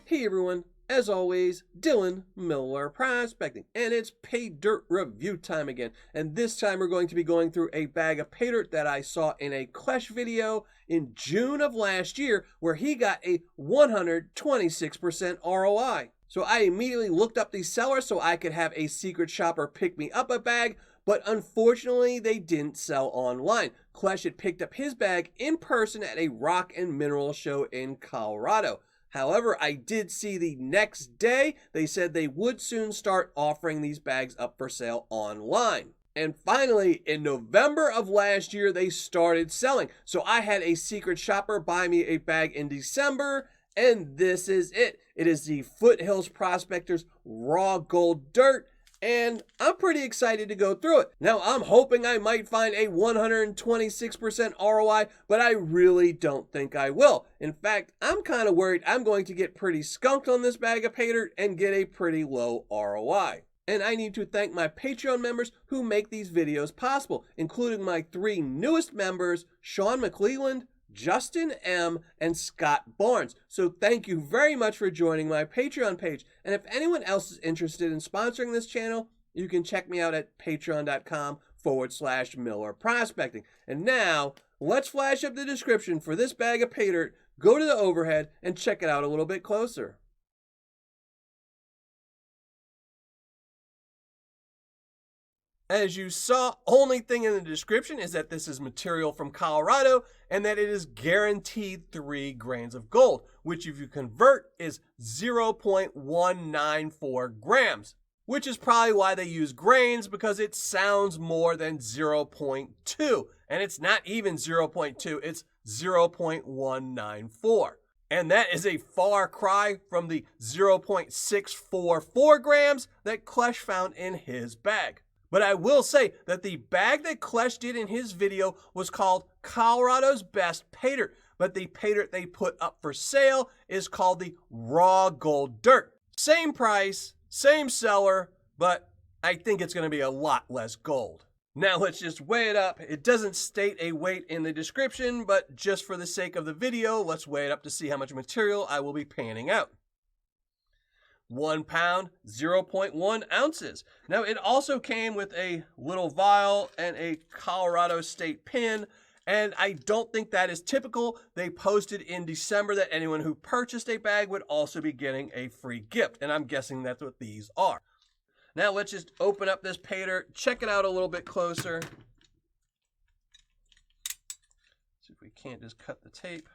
Hey everyone, as always, Dylan Miller Prospecting, and it's Paydirt review time again. And this time we're going to be going through a bag of Paydirt that I saw in a Clash video in June of last year, where he got a 126% ROI. So I immediately looked up the seller so I could have a secret shopper pick me up a bag, but unfortunately they didn't sell online. Clash had picked up his bag in person at a rock and mineral show in Colorado. However, I did see the next day they said they would soon start offering these bags up for sale online. And finally, in November of last year, they started selling. So I had a secret shopper buy me a bag in December, and this is it. It is the Foothills Prospectors Raw Gold Dirt, and I'm pretty excited to go through it. Now, I'm hoping I might find a 126% ROI, but I really don't think I will. In fact, I'm kind of worried I'm going to get pretty skunked on this bag of Paydirt and get a pretty low ROI. And I need to thank my Patreon members who make these videos possible, including my three newest members, Sean McClelland, Justin M, and Scott Barnes. So thank you very much for joining my Patreon page. And if anyone else is interested in sponsoring this channel, you can check me out at patreon.com/Miller Prospecting. And now, let's flash up the description for this bag of Paydirt, go to the overhead, and check it out a little bit closer. As you saw, only thing in the description is that this is material from Colorado and that it is guaranteed 3 grains of gold, which if you convert is 0.194 grams, which is probably why they use grains, because it sounds more than 0.2, and it's not even 0.2, it's 0.194. And that is a far cry from the 0.644 grams that Klesh found in his bag. But I will say that the bag that Klesh did in his video was called Colorado's Best Paydirt, but the Paydirt they put up for sale is called the Raw Gold Dirt. Same price, same seller, but I think it's going to be a lot less gold. Now let's just weigh it up. It doesn't state a weight in the description, but just for the sake of the video, let's weigh it up to see how much material I will be panning out. 1 pound, 0.1 ounces. Now, it also came with a little vial and a Colorado state pin, and I don't think that is typical. They posted in December that anyone who purchased a bag would also be getting a free gift, and I'm guessing that's what these are. Now, let's just open up this Paydirt, check it out a little bit closer. See if we can't just cut the tape.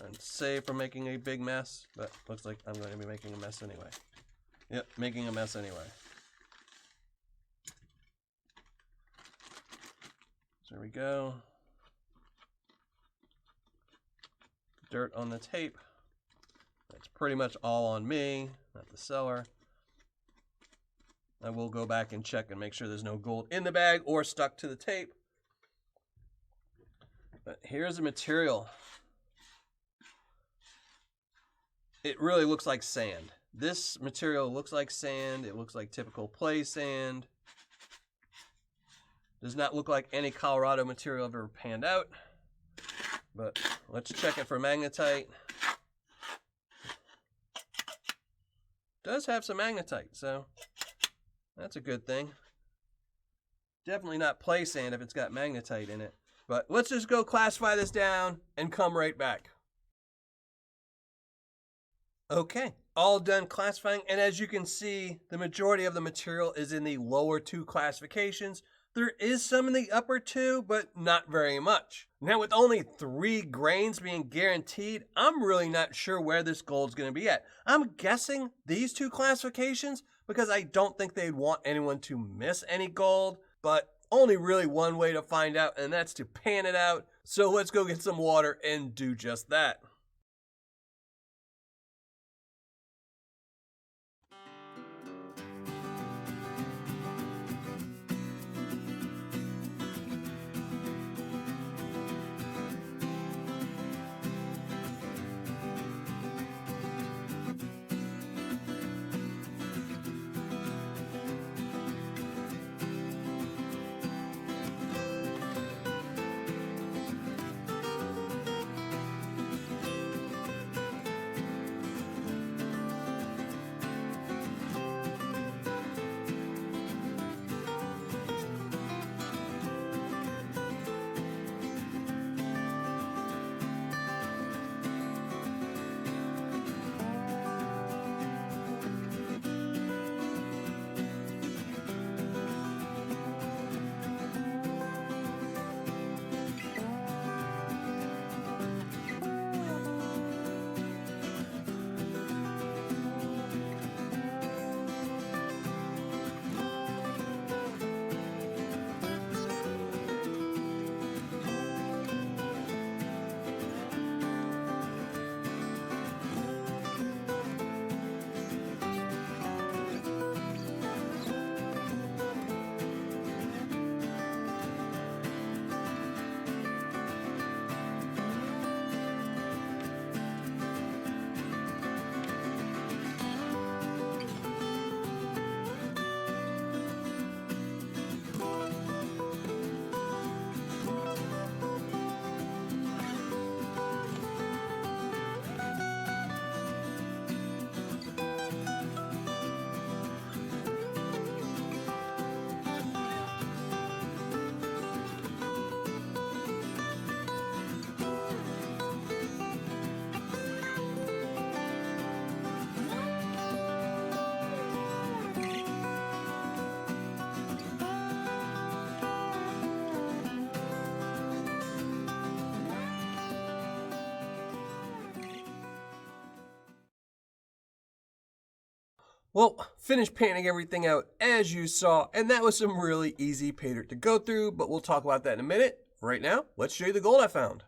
And save from making a big mess, but looks like I'm going to be making a mess anyway. Yep, making a mess anyway. So there we go. Dirt on the tape. That's pretty much all on me, not the seller. I will go back and check and make sure there's no gold in the bag or stuck to the tape. But here's the material. It really looks like sand. This material looks like sand. It looks like typical play sand. Does not look like any Colorado material I've ever panned out. But let's check it for magnetite. Does have some magnetite, so that's a good thing. Definitely not play sand if it's got magnetite in it. But let's just go classify this down and come right back. Okay, all done classifying, and as you can see, the majority of the material is in the lower 2 classifications. There is some in the upper 2, but not very much. Now, with only 3 grains being guaranteed, I'm really not sure where this gold's going to be at. I'm guessing these 2 classifications, because I don't think they'd want anyone to miss any gold, but only really one way to find out, and that's to pan it out. So let's go get some water and do just that. Well, finished painting everything out as you saw, and that was some really easy pay dirt to go through, but we'll talk about that in a minute. Right now, let's show you the gold I found.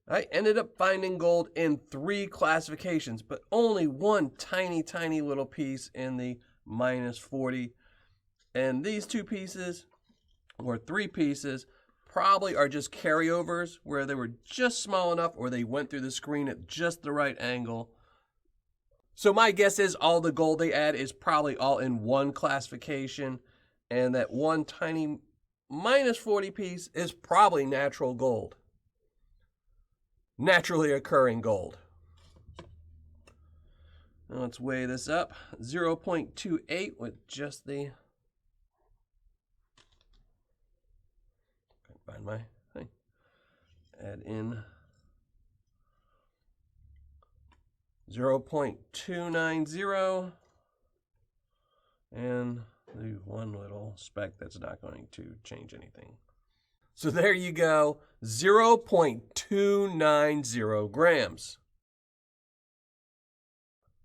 I ended up finding gold in 3 classifications, but only one tiny little piece in the -40. And these 2 pieces, or 3 pieces, probably are just carryovers where they were just small enough or they went through the screen at just the right angle. So my guess is all the gold they add is probably all in one classification, and that one tiny -40 piece is probably natural gold. Naturally occurring gold. Now let's weigh this up. 0.28 with just the... Find my thing. Add in 0.290 and the one little speck that's not going to change anything. So there you go, 0.290 grams.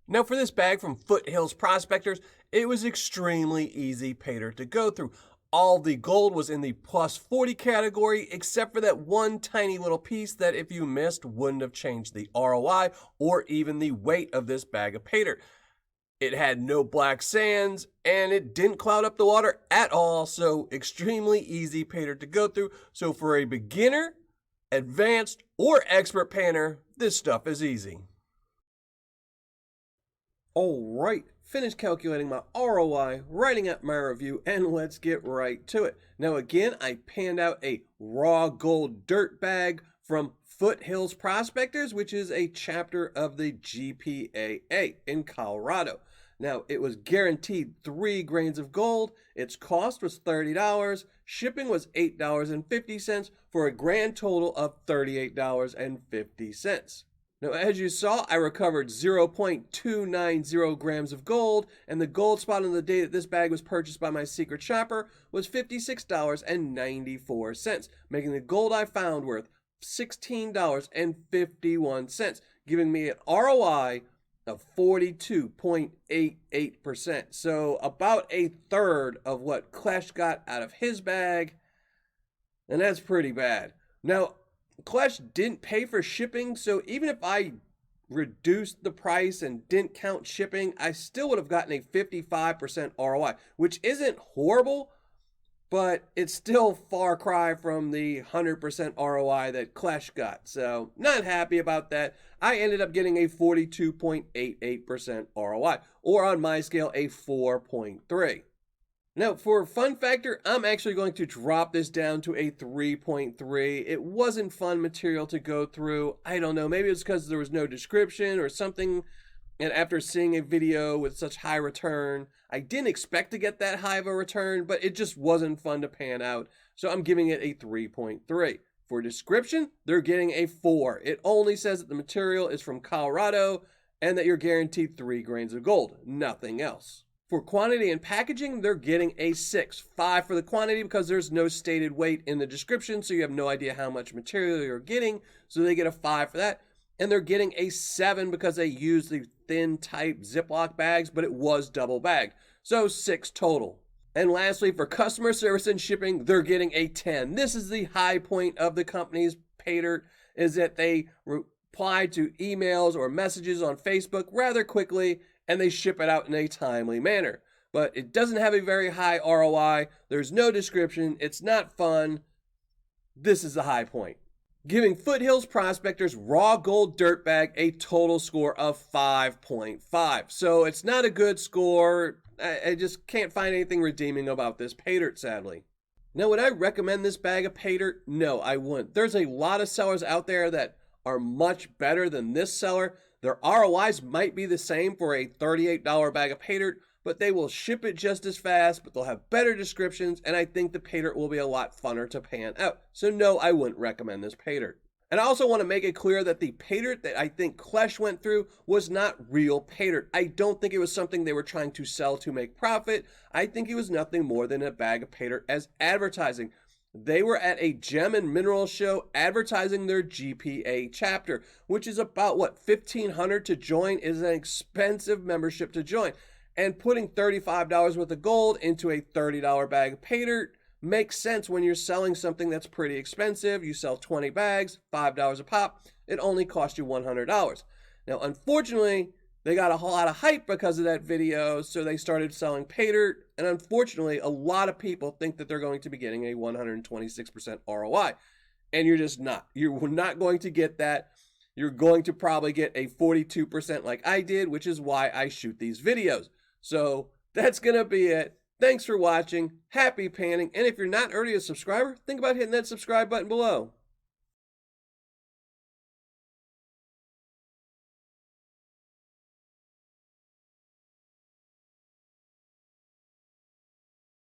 Now for this bag from Foothills Prospectors, it was extremely easy pay dirt to go through. All the gold was in the +40 category, except for that one tiny little piece that if you missed wouldn't have changed the ROI or even the weight of this bag of pay dirt. It had no black sands and it didn't cloud up the water at all, so extremely easy pay dirt to go through. So for a beginner, advanced, or expert painter, this stuff is easy. All right, finished calculating my ROI, writing up my review, and let's get right to it. Now again, I panned out a raw gold dirt bag from Foothills Prospectors, which is a chapter of the GPAA in Colorado. Now, it was guaranteed 3 grains of gold. Its cost was $30. Shipping was $8.50 for a grand total of $38.50. Now, as you saw, I recovered 0.290 grams of gold, and the gold spot on the day that this bag was purchased by my secret shopper was $56.94, making the gold I found worth $16.51, giving me an ROI of 42.88%. So about a third of what Klesh got out of his bag, and that's pretty bad. Now, Klesh didn't pay for shipping, so even if I reduced the price and didn't count shipping, I still would have gotten a 55% ROI, which isn't horrible, but it's still far cry from the 100% ROI that Klesh got. So not happy about that. I ended up getting a 42.88% ROI, or on my scale, a 4.3. Now, for fun factor, I'm actually going to drop this down to a 3.3. It wasn't fun material to go through. I don't know, maybe it's because there was no description or something. And after seeing a video with such high return, I didn't expect to get that high of a return, but it just wasn't fun to pan out. So I'm giving it a 3.3. For description, they're getting a 4. It only says that the material is from Colorado and that you're guaranteed 3 grains of gold, nothing else. For quantity and packaging, they're getting a 6. 5 for the quantity because there's no stated weight in the description, so you have no idea how much material you're getting, so they get a 5 for that. And they're getting a 7 because they use the thin type Ziploc bags, but it was double bagged. So 6 total. And lastly, for customer service and shipping, they're getting a 10. This is the high point of the company's Paydirt, is that they reply to emails or messages on Facebook rather quickly, and they ship it out in a timely manner. But it doesn't have a very high ROI. There's no description. It's not fun. This is the high point, giving Foothills Prospectors raw gold dirt bag a total score of 5.5. So it's not a good score. I just can't find anything redeeming about this pay dirt, sadly. Now, would I recommend this bag of pay dirt? No, I wouldn't. There's a lot of sellers out there that are much better than this seller. Their ROIs might be the same for a $38 bag of pay dirt, but they will ship it just as fast, but they'll have better descriptions, and I think the pay dirt will be a lot funner to pan out. So no, I wouldn't recommend this pay dirt. And I also want to make it clear that the pay dirt that I think Klesh went through was not real pay dirt. I don't think it was something they were trying to sell to make profit. I think it was nothing more than a bag of pay dirt as advertising. They were at a gem and mineral show advertising their GPA chapter, which is about, what, $1,500 to join. Is an expensive membership to join. And putting $35 worth of gold into a $30 bag of Paydirt makes sense when you're selling something that's pretty expensive. You sell 20 bags, $5 a pop. It only costs you $100. Now, unfortunately, they got a whole lot of hype because of that video, so they started selling Paydirt. And unfortunately, a lot of people think that they're going to be getting a 126% ROI. And you're just not. You're not going to get that. You're going to probably get a 42% like I did, which is why I shoot these videos. So that's going to be it. Thanks for watching. Happy panning. And if you're not already a subscriber, think about hitting that subscribe button below.